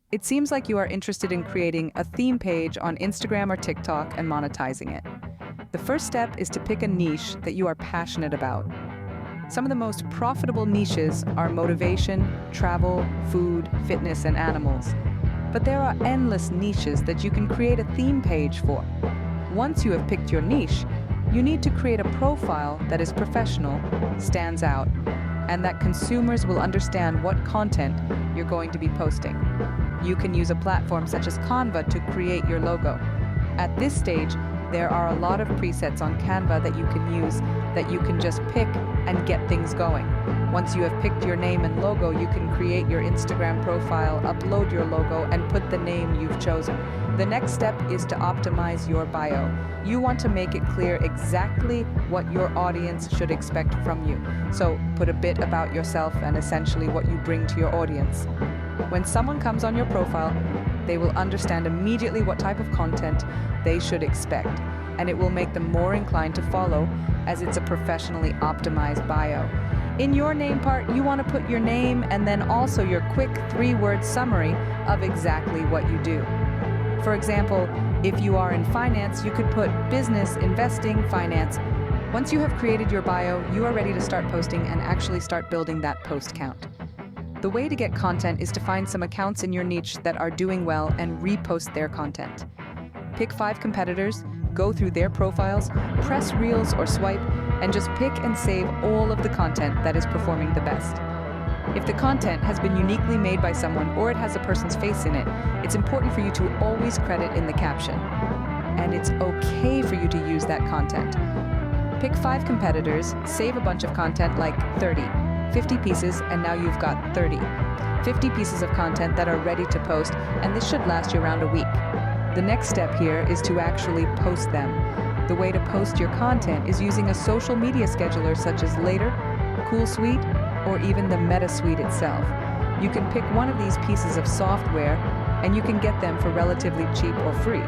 It seems like you are interested in creating a theme page on Instagram or TikTok and monetizing it. The first step is to pick a niche that you are passionate about. Some of the most profitable niches are motivation, travel, food, fitness, and animals. But there are endless niches that you can create a theme page for. Once you have picked your niche, you need to create a profile that is professional, stands out, and that consumers will understand what content you're going to be posting. You can use a platform such as Canva to create your logo. At this stage, there are a lot of presets on Canva that you can use that you can just pick and get things going. Once you have picked your name and logo, you can create your Instagram profile, upload your logo, and put the name you've chosen. The next step is to optimize your bio. You want to make it clear exactly what your audience should expect from you. So put a bit about yourself and essentially what you bring to your audience. When someone comes on your profile, they will understand immediately what type of content they should expect, and it will make them more inclined to follow as it's a professionally optimized bio. In your name part, you want to put your name and then also your quick 3-word summary of exactly what you do. For example, if you are in finance, you could put business, investing, finance. Once you have created your bio, you are ready to start posting and actually start building that post count. The way to get content is to find some accounts in your niche that are doing well and repost their content. Pick 5 competitors, go through their profiles, press reels or swipe, and just pick and save all of the content that is performing the best. If the content has been uniquely made by someone or it has a person's face in it, it's important for you to always credit in the caption. And it's okay for you to use that content. Pick 5 competitors, save a bunch of content like 30, 50 pieces, and now you've got 50 pieces of content that are ready to post, and this should last you around a week. The next step here is to actually post them. The way to post your content is using a social media scheduler such as Later, Coolsuite, or even the Meta Suite itself. You can pick one of these pieces of software and you can get them for relatively cheap or free.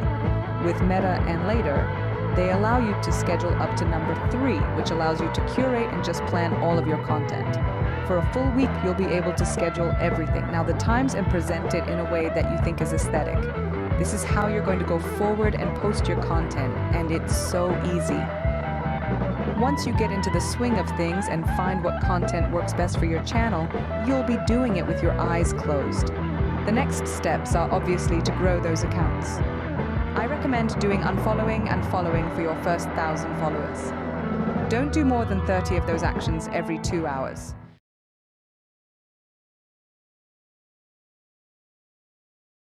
With Meta and Later, they allow you to schedule up to number 3, which allows you to curate and just plan all of your content. For a full week, you'll be able to schedule everything. Now, the times and present it in a way that you think is aesthetic. This is how you're going to go forward and post your content, and it's so easy. Once you get into the swing of things and find what content works best for your channel, you'll be doing it with your eyes closed. The next steps are obviously to grow those accounts. I recommend doing unfollowing and following for your first 1,000 followers. Don't do more than 30 of those actions every 2 hours.